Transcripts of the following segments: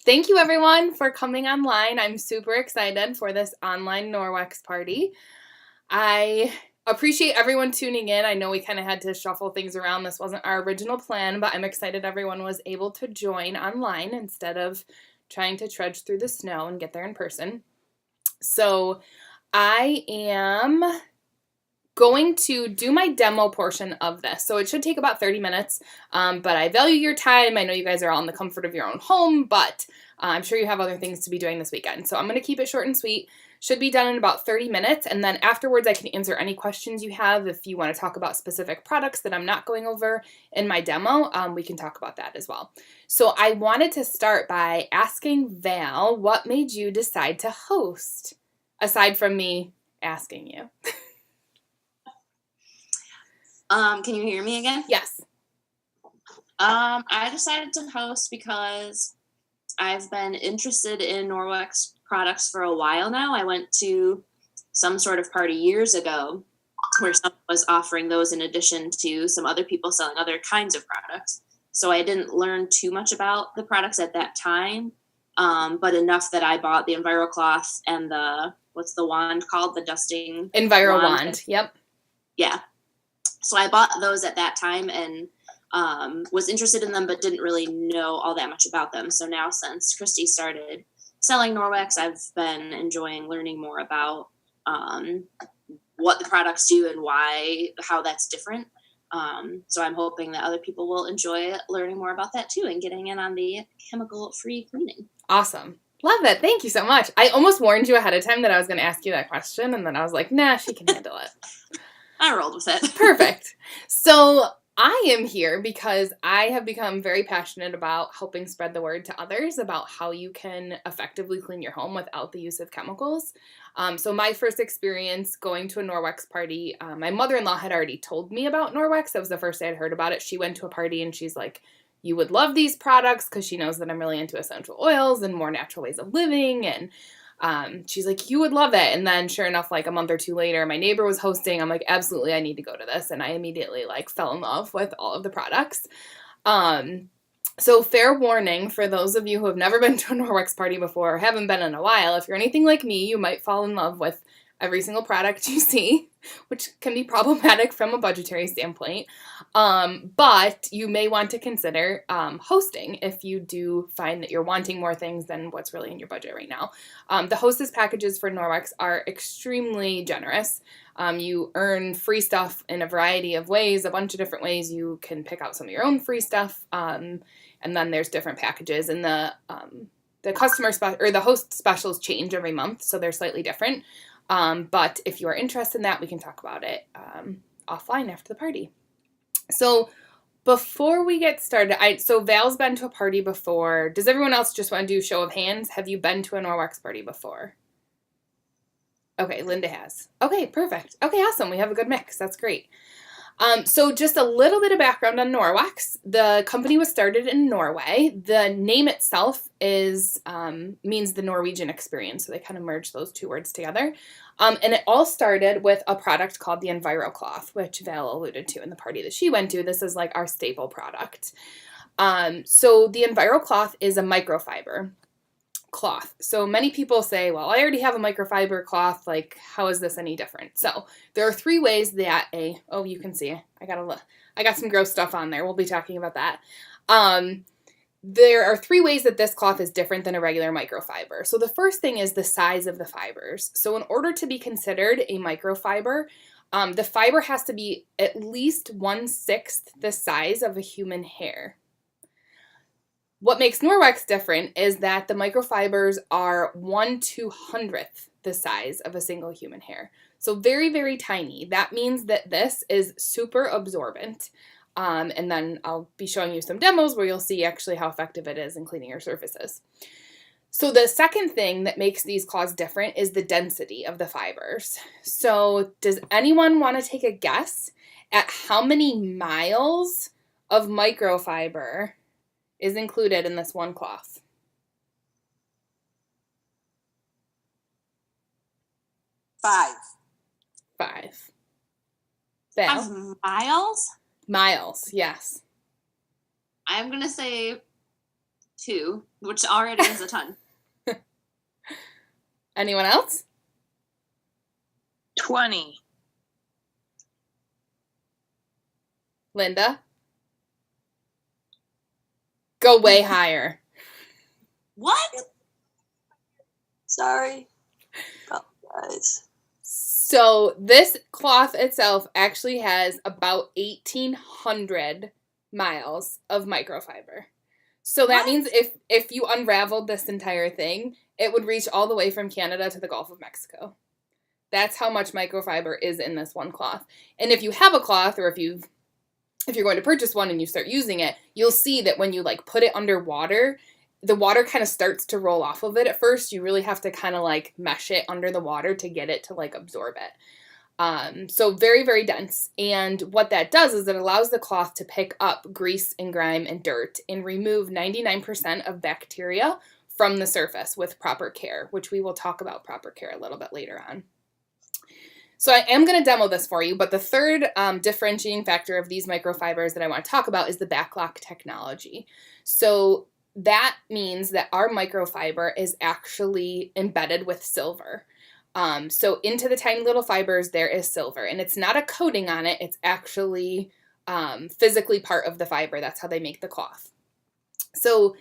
Thank you everyone for coming online. I'm super excited for this online Norwex party. I appreciate everyone tuning in. I know we kind of had to shuffle things around. This wasn't our original plan, but I'm excited everyone was able to join online instead of trying to trudge through the snow and get there in person. So I am going to do my demo portion of this. So it should take about 30 minutes, but I value your time. I know you guys are all in the comfort of your own home, but I'm sure you have other things to be doing this weekend. So I'm going to keep it short and sweet. Should be done in about 30 minutes, and then afterwards I can answer any questions you have. If you want to talk about specific products that I'm not going over in my demo, we can talk about that as well. So I wanted to start by asking Val, what made you decide to host, aside from me asking you? Can you hear me again? Yes. I decided to host because I've been interested in Norwex products for a while now. I went to some sort of party years ago where someone was offering those in addition to some other people selling other kinds of products. So I didn't learn too much about the products at that time, but enough that I bought the EnviroCloth and what's the wand called? The dusting EnviroWand. Yep. Yeah. So I bought those at that time and was interested in them, but didn't really know all that much about them. So now since Christy started selling Norwex, I've been enjoying learning more about what the products do and how that's different. So I'm hoping that other people will enjoy learning more about that too and getting in on the chemical-free cleaning. Awesome. Love it. Thank you so much. I almost warned you ahead of time that I was going to ask you that question, and then I was like, nah, she can handle it. I rolled with it. Perfect. So I am here because I have become very passionate about helping spread the word to others about how you can effectively clean your home without the use of chemicals. So my first experience going to a Norwex party, my mother-in-law had already told me about Norwex. That was the first I had heard about it. She went to a party and she's like, you would love these products, because she knows that I'm really into essential oils and more natural ways of living, and she's like, you would love it. And then sure enough, like a month or two later, my neighbor was hosting. I'm like, absolutely, I need to go to this. And I immediately like fell in love with all of the products. So fair warning for those of you who have never been to a Norwex party before or haven't been in a while, if you're anything like me, you might fall in love with every single product you see, which can be problematic from a budgetary standpoint. But you may want to consider hosting if you do find that you're wanting more things than what's really in your budget right now. The hostess packages for Norwex are extremely generous. You earn free stuff in a variety of ways, a bunch of different ways. You can pick out some of your own free stuff, and then there's different packages. And the the host specials change every month, so they're slightly different. But if you are interested in that, we can talk about it offline after the party. So before we get started, so Val's been to a party before. Does everyone else just want to do show of hands? Have you been to a Norwex party before? Okay, Linda has. Okay, perfect. Okay, awesome. We have a good mix. That's great. So just a little bit of background on Norwex. The company was started in Norway. The name itself means the Norwegian experience, so they kind of merged those two words together. And it all started with a product called the EnviroCloth, which Val alluded to in the party that she went to. This is like our staple product. So the EnviroCloth is a microfiber cloth. So many people say, well, I already have a microfiber cloth, like how is this any different? So there are three ways that you can see, I got some gross stuff on there. We'll be talking about that. There are three ways that this cloth is different than a regular microfiber. So the first thing is the size of the fibers. So in order to be considered a microfiber, the fiber has to be at least 1/6 the size of a human hair. What makes Norwex different is that the microfibers are 1/200th the size of a single human hair. So very, very tiny. That means that this is super absorbent. And then I'll be showing you some demos where you'll see actually how effective it is in cleaning your surfaces. So the second thing that makes these cloths different is the density of the fibers. So does anyone want to take a guess at how many miles of microfiber is included in this one cloth? 5. 5. Val? Of miles? Miles, yes. I'm going to say 2, which already is a ton. Anyone else? 20. Linda? Go way higher. What? Sorry. Oh, guys. So this cloth itself actually has about 1,800 miles of microfiber. So that means if you unraveled this entire thing, it would reach all the way from Canada to the Gulf of Mexico. That's how much microfiber is in this one cloth. And if you have a cloth, or if you're going to purchase one and you start using it, you'll see that when you like put it under water, the water kind of starts to roll off of it at first. You really have to kind of like mesh it under the water to get it to like absorb it. So very, very dense. And what that does is it allows the cloth to pick up grease and grime and dirt and remove 99% of bacteria from the surface with proper care, which we will talk about proper care a little bit later on. So I am going to demo this for you, but the third differentiating factor of these microfibers that I want to talk about is the backlock technology. So that means that our microfiber is actually embedded with silver. So into the tiny little fibers, there is silver, and it's not a coating on it. It's actually physically part of the fiber. That's how they make the cloth. So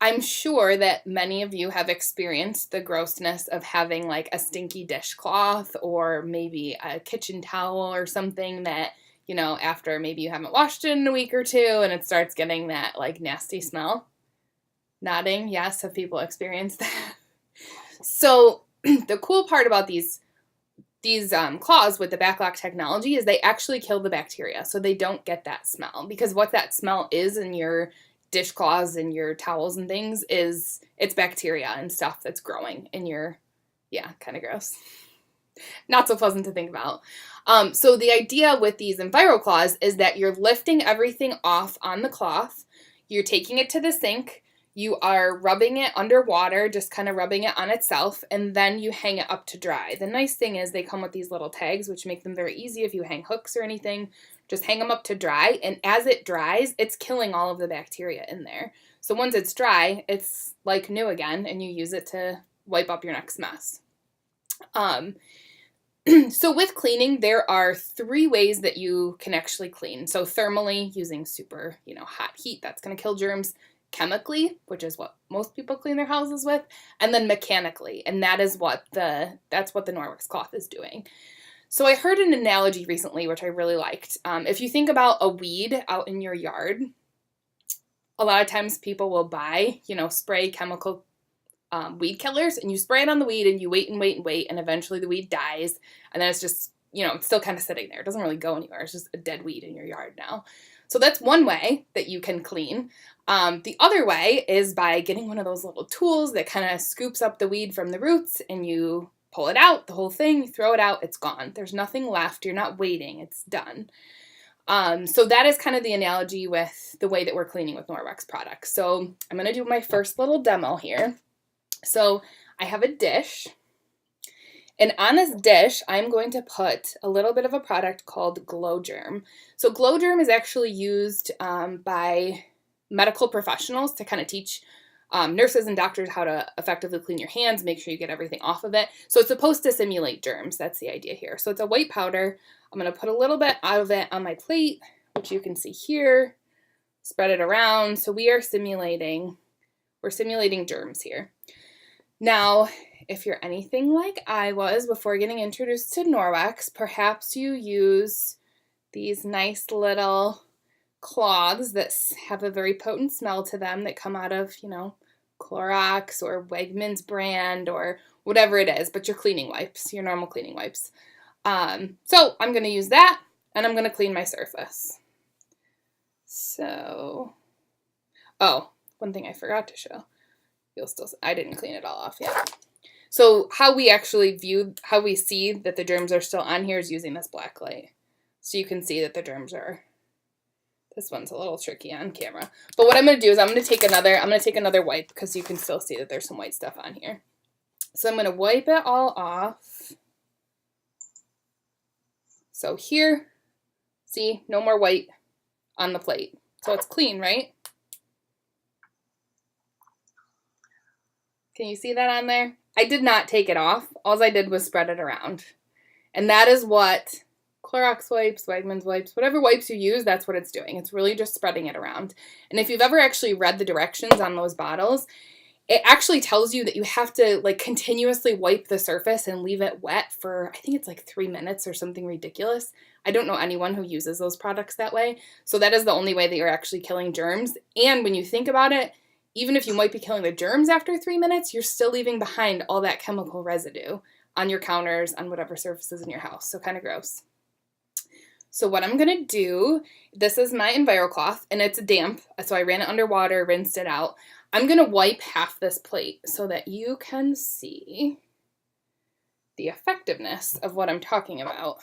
I'm sure that many of you have experienced the grossness of having like a stinky dishcloth or maybe a kitchen towel or something that, you know, after maybe you haven't washed it in a week or two and it starts getting that like nasty smell. Nodding, yes, have people experienced that? So the cool part about these cloths with the backlock technology is they actually kill the bacteria, so they don't get that smell. Because what that smell is in your dishcloths and your towels and things is it's bacteria and stuff that's growing in your, yeah, kind of gross. Not so pleasant to think about. So the idea with these EnviroCloths is that you're lifting everything off on the cloth, you're taking it to the sink, you are rubbing it underwater, just kind of rubbing it on itself, and then you hang it up to dry. The nice thing is they come with these little tags, which make them very easy if you hang hooks or anything. Just hang them up to dry, and as it dries, it's killing all of the bacteria in there. So once it's dry, it's like new again, and you use it to wipe up your next mess. So with cleaning, there are 3 ways that you can actually clean. So thermally, using super, hot heat, that's going to kill germs. Chemically, which is what most people clean their houses with, and then mechanically, and that's what the Norwex cloth is doing. So I heard an analogy recently, which I really liked. If you think about a weed out in your yard, a lot of times people will buy, spray chemical weed killers, and you spray it on the weed, and you wait and wait and wait, and eventually the weed dies, and then it's just, it's still kind of sitting there. It doesn't really go anywhere. It's just a dead weed in your yard now. So that's one way that you can clean. The other way is by getting one of those little tools that kind of scoops up the weed from the roots, and you pull it out, the whole thing, you throw it out, it's gone. There's nothing left. You're not waiting. It's done. So that is kind of the analogy with the way that we're cleaning with Norwex products. So I'm going to do my first little demo here. So I have a dish. And on this dish, I'm going to put a little bit of a product called Glow Germ. So Glow Germ is actually used by medical professionals to kind of teach nurses and doctors how to effectively clean your hands, make sure you get everything off of it. So it's supposed to simulate germs. That's the idea here. So it's a white powder. I'm going to put a little bit out of it on my plate, which you can see here. Spread it around. So we're simulating germs here. Now, if you're anything like I was before getting introduced to Norwex, perhaps you use these nice little cloths that have a very potent smell to them that come out of, Clorox or Wegmans brand or whatever it is, but your cleaning wipes, your normal cleaning wipes. So I'm going to use that, and I'm going to clean my surface. So, one thing I forgot to show. I didn't clean it all off yet. So how we see that the germs are still on here is using this black light. So you can see that the germs are, this one's a little tricky on camera. But what I'm going to do is I'm going to take another wipe because you can still see that there's some white stuff on here. So I'm going to wipe it all off. So here, see, no more white on the plate. So it's clean, right? Can you see that on there? I did not take it off. All I did was spread it around. And that is what Clorox wipes, Wegmans wipes, whatever wipes you use, that's what it's doing. It's really just spreading it around. And if you've ever actually read the directions on those bottles, it actually tells you that you have to like continuously wipe the surface and leave it wet for, I think it's like 3 minutes or something ridiculous. I don't know anyone who uses those products that way. So that is the only way that you're actually killing germs. And when you think about it, even if you might be killing the germs after 3 minutes, you're still leaving behind all that chemical residue on your counters, on whatever surfaces in your house. So kind of gross. So what I'm going to do, this is my EnviroCloth, and it's damp. So I ran it under water, rinsed it out. I'm going to wipe half this plate so that you can see the effectiveness of what I'm talking about.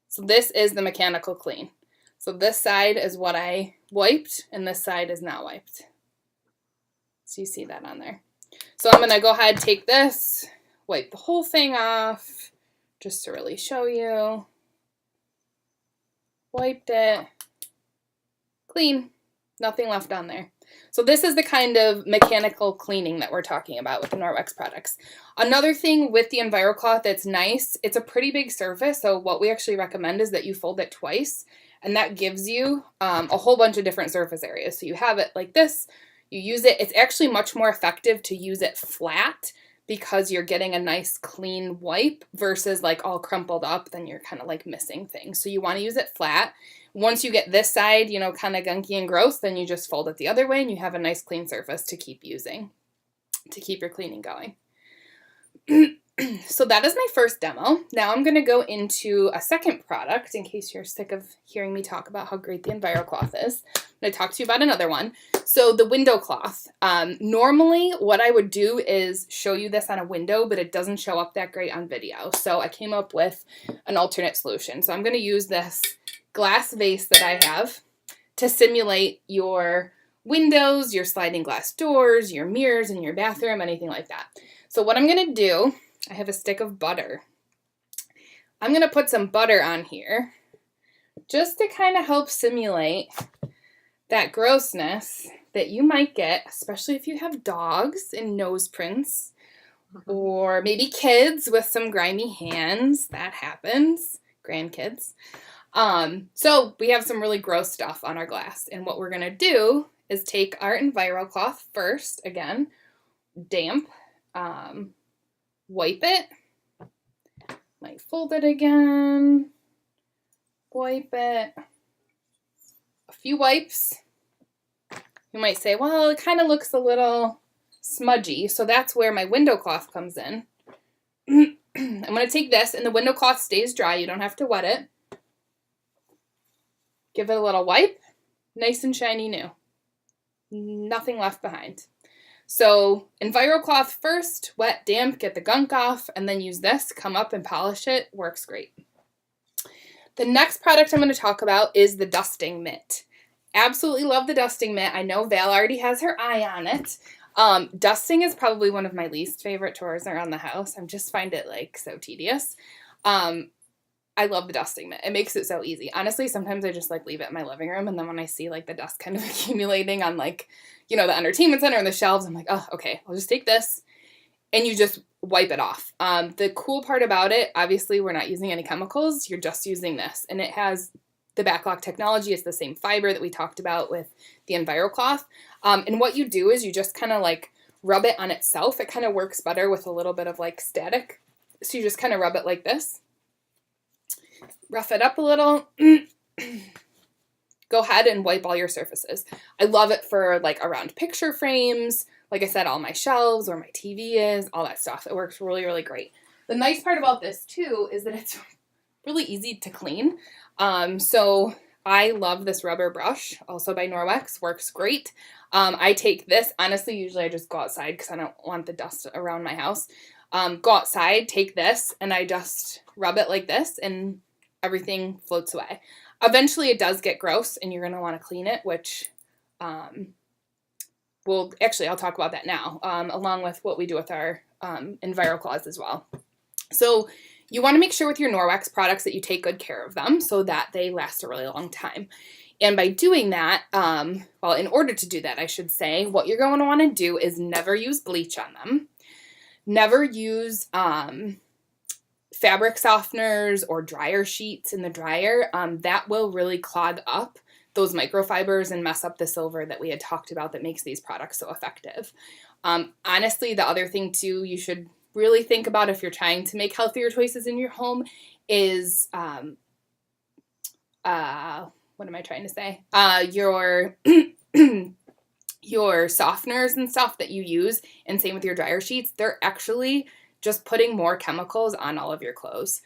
So this is the mechanical clean. So this side is what I wiped, and this side is not wiped. So you see that on there. So I'm going to go ahead, take this, wipe the whole thing off, just to really show you. Wiped it. Clean. Nothing left on there. So this is the kind of mechanical cleaning that we're talking about with the Norwex products. Another thing with the EnviroCloth that's nice, it's a pretty big surface, so what we actually recommend is that you fold it twice, and that gives you a whole bunch of different surface areas. So you have it like this, you use it, it's actually much more effective to use it flat because you're getting a nice clean wipe versus like all crumpled up, then you're kind of like missing things. So you want to use it flat. Once you get this side, you know, kind of gunky and gross, then you just fold it the other way and you have a nice clean surface to keep using, to keep your cleaning going. So that is my first demo. Now I'm going to go into a second product in case you're sick of hearing me talk about how great the EnviroCloth is. I'm going to talk to you about another one. So the window cloth. Normally what I would do is show you this on a window, but it doesn't show up that great on video. So I came up with an alternate solution. So I'm going to use this glass vase that I have to simulate your windows, your sliding glass doors, your mirrors in your bathroom, anything like that. So what I'm going to do, I have a stick of butter. I'm going to put some butter on here just to kind of help simulate that grossness that you might get, especially if you have dogs and nose prints, or maybe kids with some grimy hands. That happens. Grandkids. So we have some really gross stuff on our glass. And what we're going to do is take our EnviroCloth first, again, damp, wipe it, might fold it again, wipe it, a few wipes. You might say, well, it kind of looks a little smudgy, so that's where my window cloth comes in. I'm going to take this, and the window cloth stays dry. You don't have to wet it. Give it a little wipe, nice and shiny new. Nothing left behind. So EnviroCloth first, wet, damp, get the gunk off, and then use this, come up and polish it. Works great. The next product I'm going to talk about is the dusting mitt. Absolutely love the dusting mitt. I know Val already has her eye on it. Dusting is probably one of my least favorite chores around the house. I just find it like so tedious. I love the dusting mitt. It makes it so easy. Honestly, sometimes I just like leave it in my living room, and then when I see like the dust kind of accumulating on like, you know, the entertainment center and the shelves, I'm like, oh, okay, I'll just take this, and you just wipe it off. The cool part about it, obviously we're not using any chemicals, you're just using this, and it has the backlock technology. It's the same fiber that we talked about with the EnviroCloth. And what you do is you just kind of like rub it on itself. It kind of works better with a little bit of like static. So you just kind of rub it like this. Rough it up a little. Go ahead and wipe all your surfaces. I love it for like around picture frames. Like I said, all my shelves, where my TV is, all that stuff. It works really, really great. The nice part about this too is that it's really easy to clean. So I love this rubber brush, also by Norwex, works great. I take this, honestly, usually I just go outside because I don't want the dust around my house. Go outside, take this, and I just rub it like this, and everything floats away. Eventually it does get gross, and you're going to want to clean it, which, I'll talk about that now, along with what we do with our EnviroCloths as well. So you want to make sure with your Norwex products that you take good care of them so that they last a really long time. And by doing that, well, in order to do that, I should say, what you're going to want to do is never use bleach on them. Never use fabric softeners or dryer sheets in the dryer. That will really clog up those microfibers and mess up the silver that we had talked about that makes these products so effective. Honestly, the other thing too you should really think about if you're trying to make healthier choices in your home is, what am I trying to say? Your softeners and stuff that you use, and same with your dryer sheets, they're actually just putting more chemicals on all of your clothes.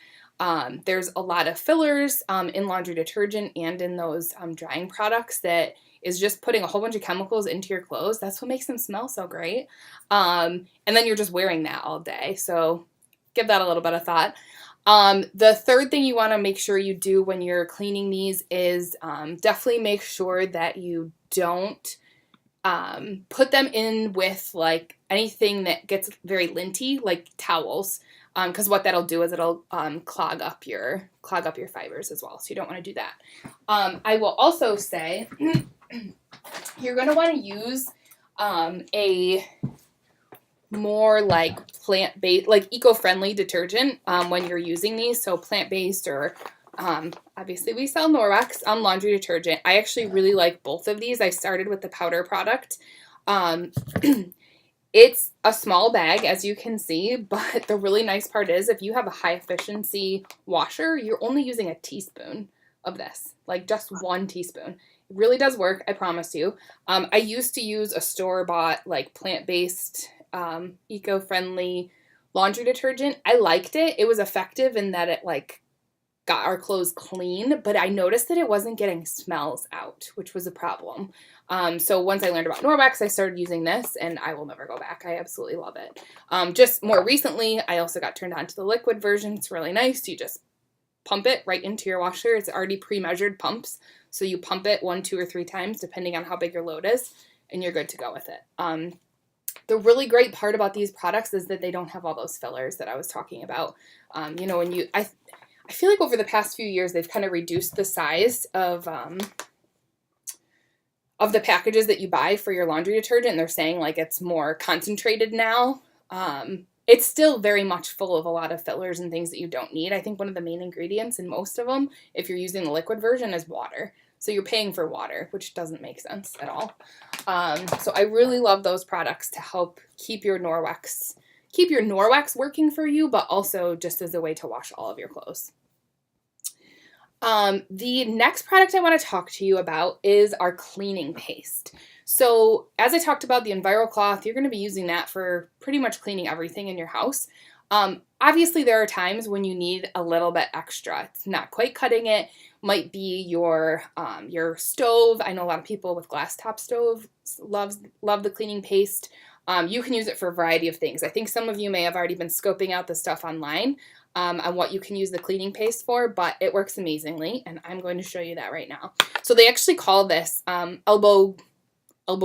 There's a lot of fillers in laundry detergent and in those drying products that is just putting a whole bunch of chemicals into your clothes. That's what makes them smell so great. And then you're just wearing that all day. So give that a little bit of thought. The third thing you want to make sure you do when you're cleaning these is definitely make sure that you don't put them in with like anything that gets very linty, like towels. Because what that'll do is it'll clog up your fibers as well. So you don't want to do that. I will also say you're going to want to use a more like plant-based, like eco-friendly detergent when you're using these. So plant-based or obviously we sell Norwex laundry detergent. I actually really like both of these. I started with the powder product. It's a small bag, as you can see, but the really nice part is if you have a high efficiency washer, you're only using a teaspoon of this, like just 1 teaspoon. It really does work, I promise you. I used to use a store-bought, like plant-based, eco-friendly laundry detergent. I liked it. It was effective in that it like got our clothes clean, but I noticed that it wasn't getting smells out, which was a problem. So once I learned about Norwex, I started using this, and I will never go back. I absolutely love it. Just more recently, I also got turned on to the liquid version. It's really nice. You just pump it right into your washer. It's already pre-measured pumps, so you pump it 1, 2, or 3 times, depending on how big your load is, and you're good to go with it. The really great part about these products is that they don't have all those fillers that I was talking about. You know, when I feel like over the past few years, they've kind of reduced the size of the packages that you buy for your laundry detergent. And they're saying like it's more concentrated now. It's still very much full of a lot of fillers and things that you don't need. I think one of the main ingredients in most of them, if you're using the liquid version, is water. So you're paying for water, which doesn't make sense at all. So I really love those products to help keep your Norwex working for you, but also just as a way to wash all of your clothes. The next product I want to talk to you about is our cleaning paste. So as I talked about the EnviroCloth, you're going to be using that for pretty much cleaning everything in your house. Obviously there are times when you need a little bit extra. It's not quite cutting it. Might be your stove. I know a lot of people with glass top stoves love the cleaning paste. You can use it for a variety of things. I think some of you may have already been scoping out the stuff online on what you can use the cleaning paste for, but it works amazingly, and I'm going to show you that right now. So they actually call this elbow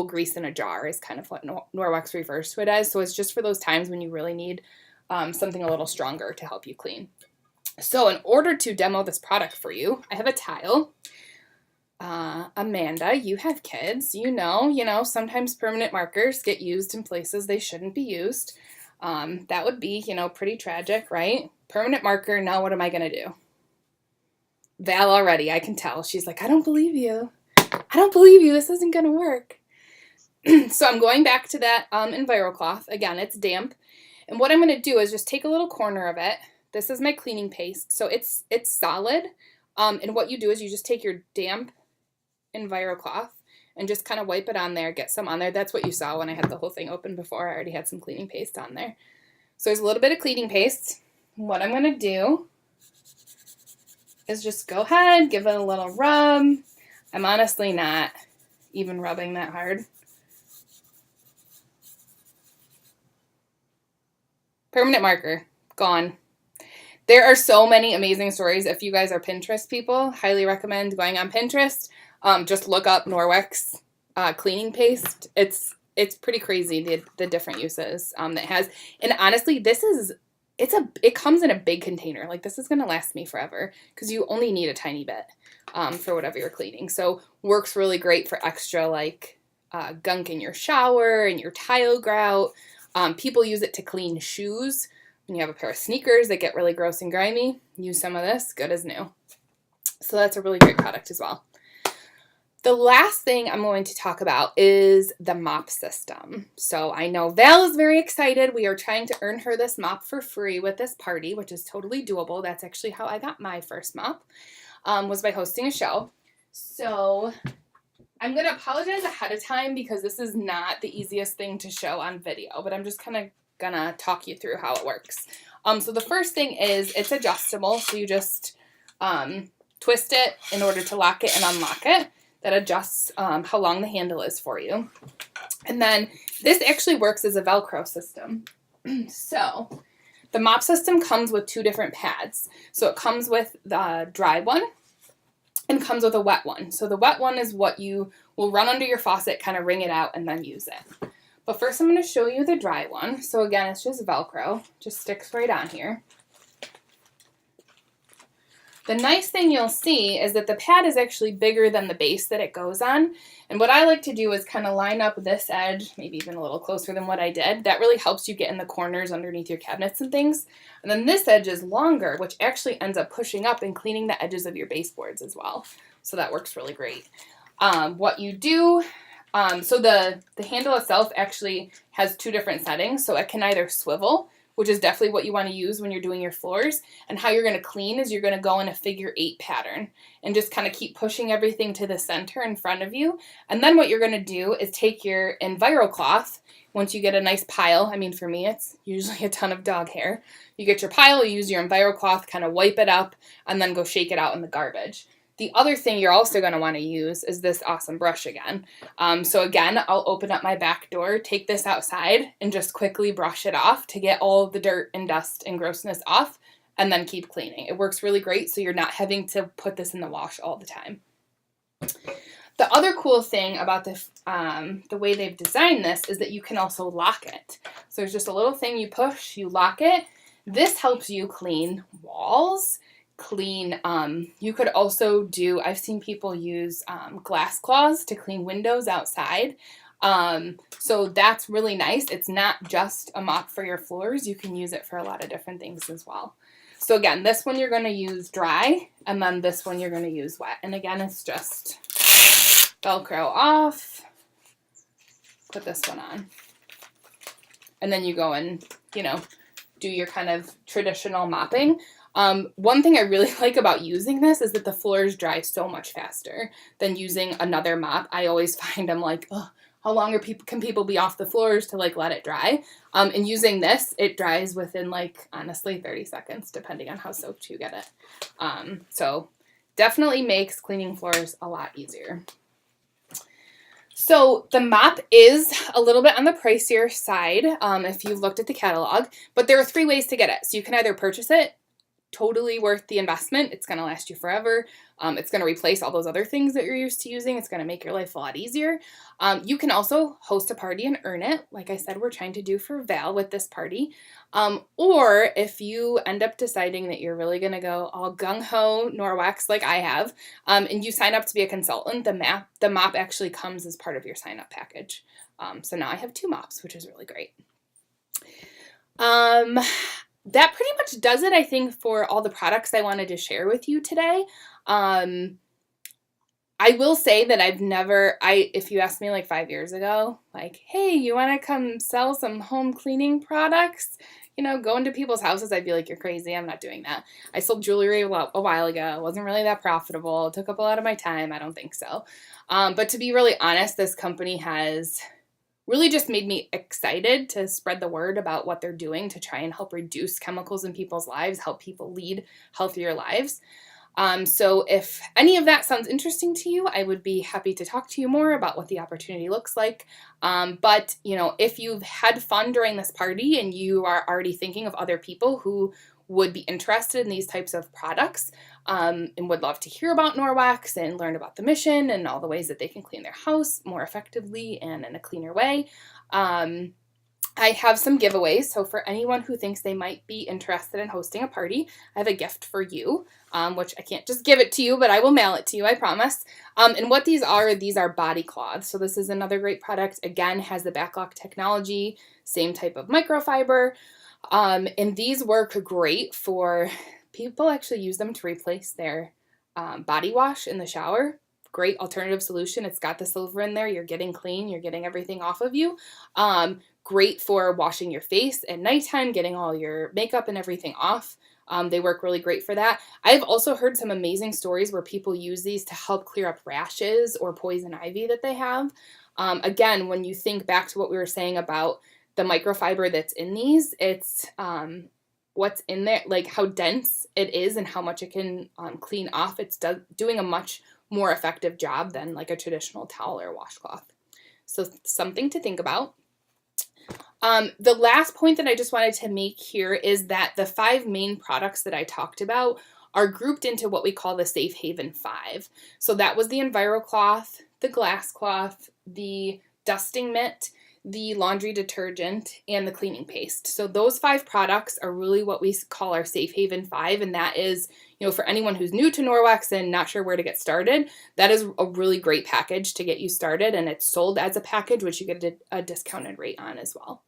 grease in a jar is kind of what Norwex refers to it as. So it's just for those times when you really need something a little stronger to help you clean. So in order to demo this product for you, I have a tile. Amanda, you have kids, you know, sometimes permanent markers get used in places they shouldn't be used. That would be, pretty tragic, right? Permanent marker, now what am I going to do? Val already, I can tell. She's like, I don't believe you. This isn't going to work. So I'm going back to that EnviroCloth. Again, it's damp. And what I'm going to do is just take a little corner of it. This is my cleaning paste. So it's solid. And what you do is you just take your damp EnviroCloth and just kind of wipe it on there, get some on there. That's what you saw when I had the whole thing open before. I already had some cleaning paste on there. So there's a little bit of cleaning paste. What I'm going to do is just go ahead, give it a little rub. I'm honestly not even rubbing that hard. Permanent marker, gone. There are so many amazing stories. If you guys are Pinterest people, highly recommend going on Pinterest. Just look up Norwex cleaning paste. It's pretty crazy the different uses it has. And honestly, it's it comes in a big container. Like, this is going to last me forever because you only need a tiny bit for whatever you're cleaning. So works really great for extra, like, gunk in your shower and your tile grout. People use it to clean shoes. When you have a pair of sneakers that get really gross and grimy, use some of this, good as new. So that's a really great product as well. The last thing I'm going to talk about is the mop system. So I know Val is very excited. We are trying to earn her this mop for free with this party, which is totally doable. That's actually how I got my first mop, was by hosting a show. So I'm going to apologize ahead of time because this is not the easiest thing to show on video, but I'm just kind of going to talk you through how it works. So the first thing is it's adjustable. So you just twist it in order to lock it and unlock it. That adjusts how long the handle is for you. And then this actually works as a Velcro system. So the mop system comes with 2 different pads. So it comes with the dry one and comes with a wet one. So the wet one is what you will run under your faucet, kind of wring it out, and then use it. But first I'm going to show you the dry one. So again, it's just Velcro. Just sticks right on here. The nice thing you'll see is that the pad is actually bigger than the base that it goes on. And what I like to do is kind of line up this edge, maybe even a little closer than what I did. That really helps you get in the corners underneath your cabinets and things. And then this edge is longer, which actually ends up pushing up and cleaning the edges of your baseboards as well. So that works really great. What you do, so the handle itself actually has 2 different settings. So it can either swivel, which is definitely what you want to use when you're doing your floors. And how you're going to clean is you're going to go in a figure 8 pattern and just kind of keep pushing everything to the center in front of you. And then what you're going to do is take your EnviroCloth. Once you get a nice pile, I mean, for me, it's usually a ton of dog hair. You get your pile, you use your EnviroCloth, kind of wipe it up, and then go shake it out in the garbage. The other thing you're also going to want to use is this awesome brush again. So again, I'll open up my back door, take this outside, and just quickly brush it off to get all the dirt and dust and grossness off, and then keep cleaning. It works really great, so you're not having to put this in the wash all the time. The other cool thing about the way they've designed this is that you can also lock it. So there's just a little thing you push, you lock it. This helps you clean walls, you could also do, I've seen people use glass claws to clean windows outside. So that's really nice. It's not just a mop for your floors. You can use it for a lot of different things as well. So again, this one you're going to use dry, and then this one you're going to use wet. And again, it's just Velcro off, put this one on. And then you go and, do your kind of traditional mopping. One thing I really like about using this is that the floors dry so much faster than using another mop. I always find I'm like, oh, how long can people be off the floors to let it dry? And using this, it dries within honestly 30 seconds, depending on how soaked you get it. So definitely makes cleaning floors a lot easier. So the mop is a little bit on the pricier side if you've looked at the catalog, but there are 3 ways to get it. So you can either purchase it, totally worth the investment. It's going to last you forever. It's going to replace all those other things that you're used to using. It's going to make your life a lot easier. You can also host a party and earn it. Like I said, we're trying to do for Val with this party. Or if you end up deciding that you're really going to go all gung-ho Norwex like I have, and you sign up to be a consultant, the mop actually comes as part of your sign-up package. So now I have 2 mops, which is really great. That pretty much does it, I think, for all the products I wanted to share with you today. I will say that if you asked me 5 years ago, hey, you want to come sell some home cleaning products? Go into people's houses, I'd be like, you're crazy. I'm not doing that. I sold jewelry a while ago. It wasn't really that profitable. It took up a lot of my time. I don't think so. But to be really honest, this company has really just made me excited to spread the word about what they're doing to try and help reduce chemicals in people's lives, help people lead healthier lives. So if any of that sounds interesting to you, I would be happy to talk to you more about what the opportunity looks like. But if you've had fun during this party and you are already thinking of other people who would be interested in these types of products, and would love to hear about Norwex and learn about the mission and all the ways that they can clean their house more effectively and in a cleaner way, I have some giveaways, so for anyone who thinks they might be interested in hosting a party, I have a gift for you, which I can't just give it to you, but I will mail it to you, I promise. And what these are body cloths. So this is another great product. Again, has the backlock technology, same type of microfiber, and these work great for people actually use them to replace their body wash in the shower. Great alternative solution. It's got the silver in there. You're getting clean. You're getting everything off of you. Great for washing your face at nighttime, getting all your makeup and everything off. They work really great for that. I've also heard some amazing stories where people use these to help clear up rashes or poison ivy that they have. Again, when you think back to what we were saying about the microfiber that's in these, it's what's in there, like how dense it is and how much it can clean off. It's doing a much more effective job than like a traditional towel or washcloth. So something to think about. The last point that I just wanted to make here is that the 5 main products that I talked about are grouped into what we call the Safe Haven 5. So that was the EnviroCloth, the glass cloth, the dusting mitt, the laundry detergent, and the cleaning paste. So those 5 products are really what we call our Safe Haven 5, and that is, for anyone who's new to Norwex and not sure where to get started, that is a really great package to get you started, and it's sold as a package, which you get a discounted rate on as well.